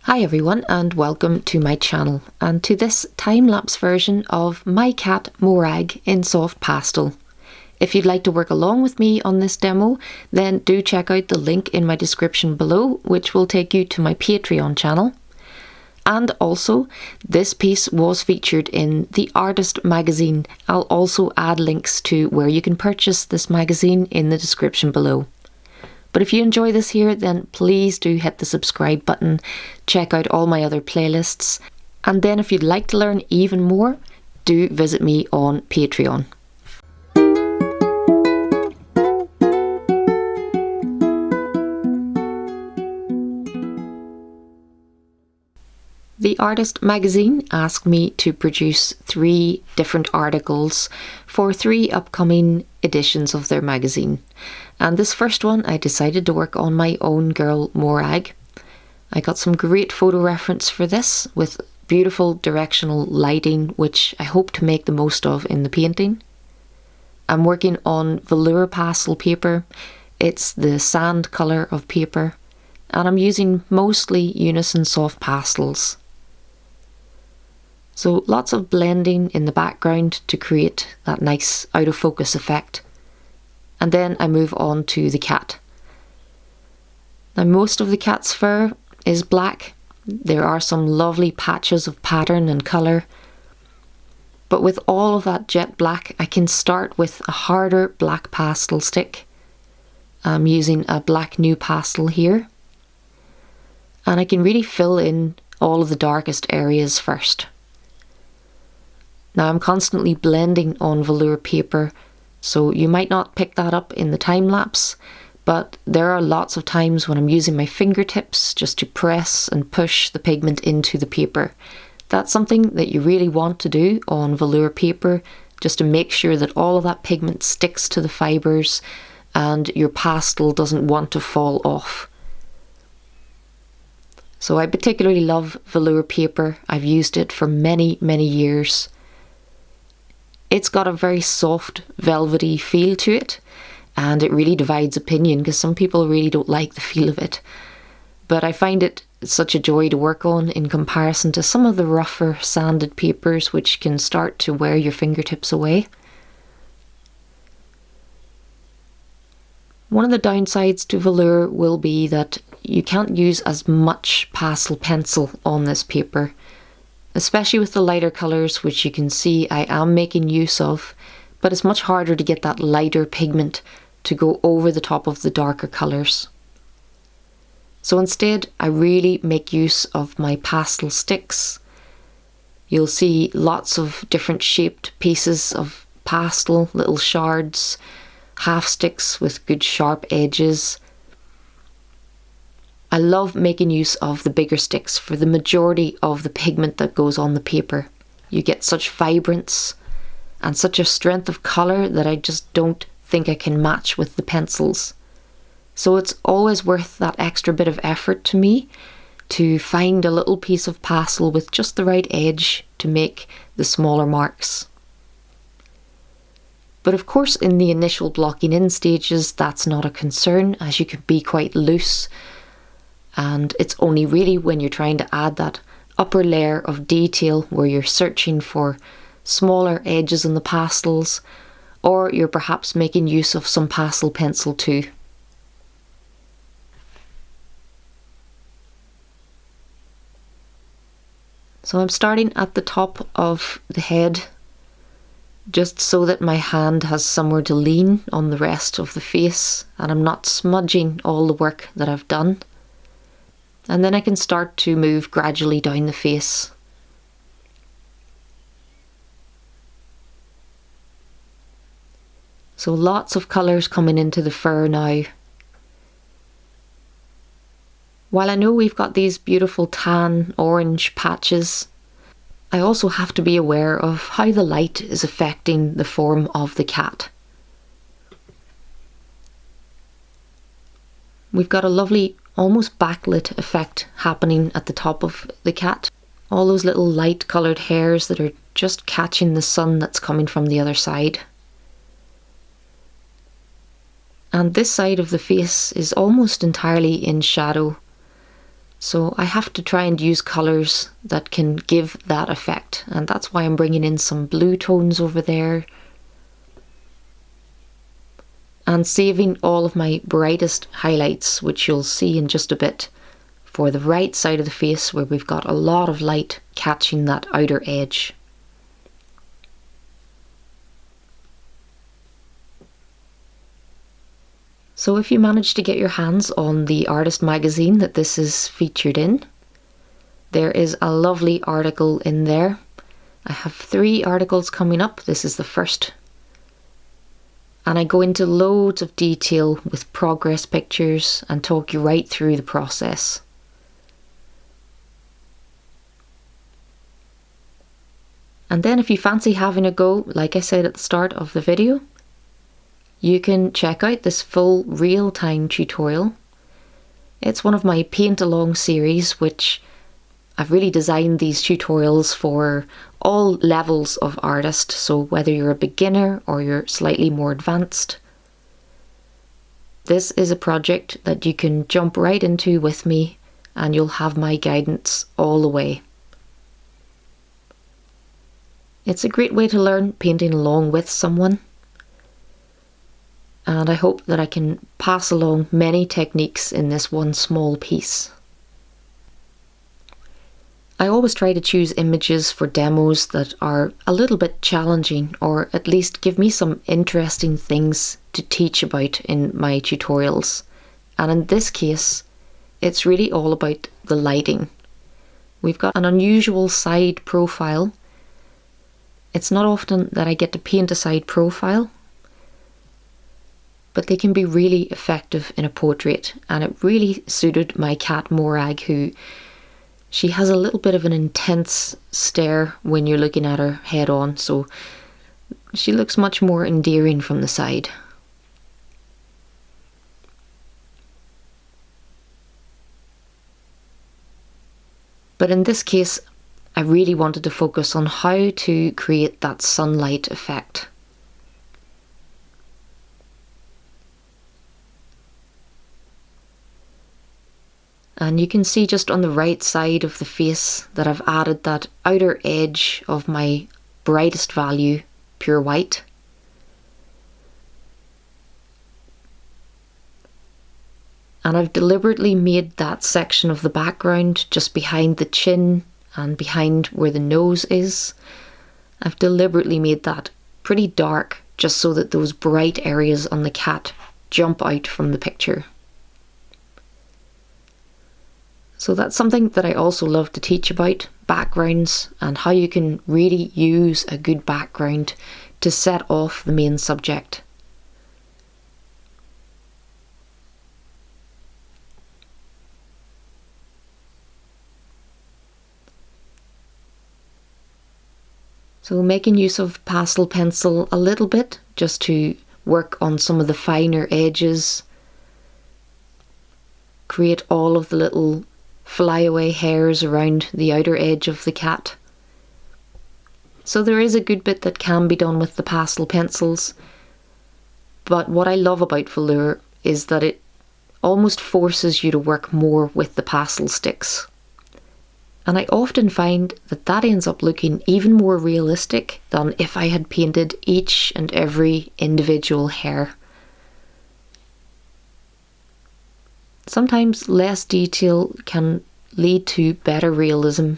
Hi everyone and welcome to my channel and to this time-lapse version of my cat Morag in soft pastel. If you'd like to work along with me on this demo, then do check out the link in my description below, which will take you to my Patreon channel. And also, this piece was featured in The Artist magazine. I'll also add links to where you can purchase this magazine in the description below. But if you enjoy this here, then please do hit the subscribe button, check out all my other playlists, and then if you'd like to learn even more, do visit me on Patreon. The Artist magazine asked me to produce 3 different articles for 3 upcoming editions of their magazine. And this first one I decided to work on my own girl Morag. I got some great photo reference for this with beautiful directional lighting, which I hope to make the most of in the painting. I'm working on velour pastel paper. It's the sand colour of paper, and I'm using mostly Unison soft pastels. So lots of blending in the background to create that nice out of focus effect. And then I move on to the cat. Now most of the cat's fur is black. There are some lovely patches of pattern and colour. But with all of that jet black, I can start with a harder black pastel stick. I'm using a black NuPastel here. And I can really fill in all of the darkest areas first. Now I'm constantly blending on velour paper, so you might not pick that up in the time lapse, but there are lots of times when I'm using my fingertips just to press and push the pigment into the paper. That's something that you really want to do on velour paper, just to make sure that all of that pigment sticks to the fibres and your pastel doesn't want to fall off. So I particularly love velour paper. I've used it for many years. It's got a very soft, velvety feel to it, and it really divides opinion because some people really don't like the feel of it. But I find it such a joy to work on in comparison to some of the rougher, sanded papers which can start to wear your fingertips away. One of the downsides to velour will be that you can't use as much pastel pencil on this paper, especially with the lighter colours, which you can see I am making use of, but it's much harder to get that lighter pigment to go over the top of the darker colours. So instead, I really make use of my pastel sticks. You'll see lots of different shaped pieces of pastel, little shards, half sticks with good sharp edges. I love making use of the bigger sticks for the majority of the pigment that goes on the paper. You get such vibrance and such a strength of colour that I just don't think I can match with the pencils. So it's always worth that extra bit of effort to me to find a little piece of pastel with just the right edge to make the smaller marks. But of course in the initial blocking in stages that's not a concern, as you can be quite loose. And it's only really when you're trying to add that upper layer of detail where you're searching for smaller edges in the pastels, or you're perhaps making use of some pastel pencil too. So I'm starting at the top of the head, just so that my hand has somewhere to lean on the rest of the face and I'm not smudging all the work that I've done. And then I can start to move gradually down the face. So lots of colours coming into the fur now. While I know we've got these beautiful tan orange patches, I also have to be aware of how the light is affecting the form of the cat. We've got a lovely almost backlit effect happening at the top of the cat. All those little light coloured hairs that are just catching the sun that's coming from the other side. And this side of the face is almost entirely in shadow. So I have to try and use colours that can give that effect, and that's why I'm bringing in some blue tones over there and saving all of my brightest highlights, which you'll see in just a bit, for the right side of the face where we've got a lot of light catching that outer edge. So if you manage to get your hands on the artist magazine that this is featured in, there is a lovely article in there. I have 3 articles coming up. This is the first. And I go into loads of detail with progress pictures and talk you right through the process. And then if you fancy having a go, like I said at the start of the video, you can check out this full real-time tutorial. It's one of my paint along series, which I've really designed these tutorials for all levels of artist, so whether you're a beginner or you're slightly more advanced. This is a project that you can jump right into with me and you'll have my guidance all the way. It's a great way to learn painting along with someone, and I hope that I can pass along many techniques in this one small piece. I always try to choose images for demos that are a little bit challenging, or at least give me some interesting things to teach about in my tutorials. And in this case, it's really all about the lighting. We've got an unusual side profile. It's not often that I get to paint a side profile, but they can be really effective in a portrait, and it really suited my cat Morag, who she has a little bit of an intense stare when you're looking at her head on, so she looks much more endearing from the side. But in this case, I really wanted to focus on how to create that sunlight effect. And you can see just on the right side of the face that I've added that outer edge of my brightest value, pure white. And I've deliberately made that section of the background just behind the chin and behind where the nose is. I've deliberately made that pretty dark just so that those bright areas on the cat jump out from the picture. So that's something that I also love to teach about, backgrounds and how you can really use a good background to set off the main subject. So making use of pastel pencil a little bit just to work on some of the finer edges, create all of the little flyaway hairs around the outer edge of the cat. So there is a good bit that can be done with the pastel pencils, but what I love about velour is that it almost forces you to work more with the pastel sticks. And I often find that that ends up looking even more realistic than if I had painted each and every individual hair. Sometimes less detail can lead to better realism,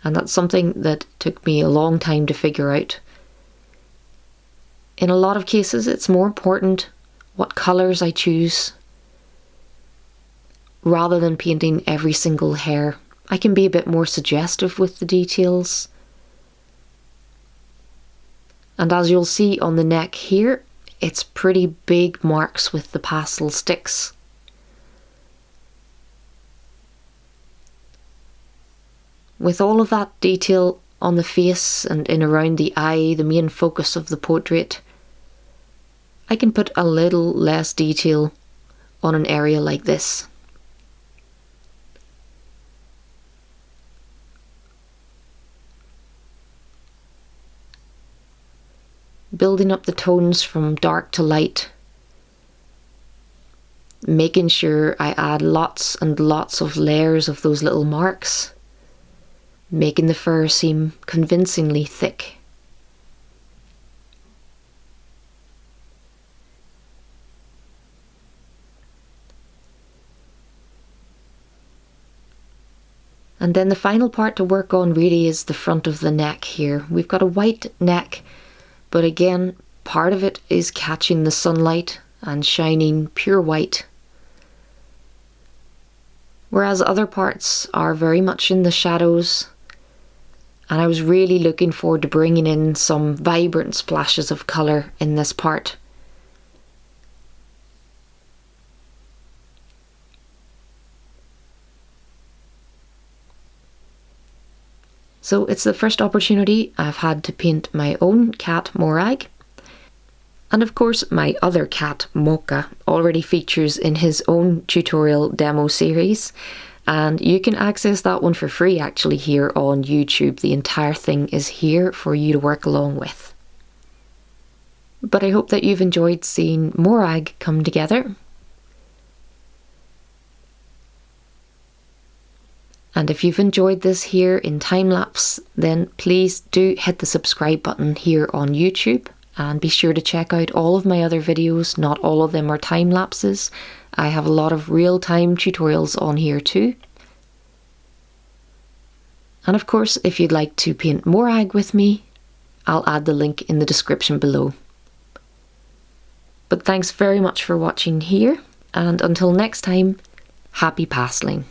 and that's something that took me a long time to figure out. In a lot of cases, it's more important what colours I choose rather than painting every single hair. I can be a bit more suggestive with the details. And as you'll see on the neck here, it's pretty big marks with the pastel sticks. With all of that detail on the face and in around the eye, the main focus of the portrait, I can put a little less detail on an area like this. Building up the tones from dark to light. making sure I add lots and lots of layers of those little marks, making the fur seem convincingly thick. And then the final part to work on really is the front of the neck here. We've got a white neck, but again, part of it is catching the sunlight and shining pure white, whereas other parts are very much in the shadows. And I was really looking forward to bringing in some vibrant splashes of colour in this part. So it's the first opportunity I've had to paint my own cat Morag. And of course my other cat Mocha already features in his own tutorial demo series, and you can access that one for free actually here on YouTube. The entire thing is here for you to work along with. But I hope that you've enjoyed seeing Morag come together. And if you've enjoyed this here in time-lapse, then please do hit the subscribe button here on YouTube, and be sure to check out all of my other videos. Not all of them are time-lapses. I have a lot of real-time tutorials on here too. And of course, if you'd like to paint Morag with me, I'll add the link in the description below. But thanks very much for watching here, and until next time, happy pastling.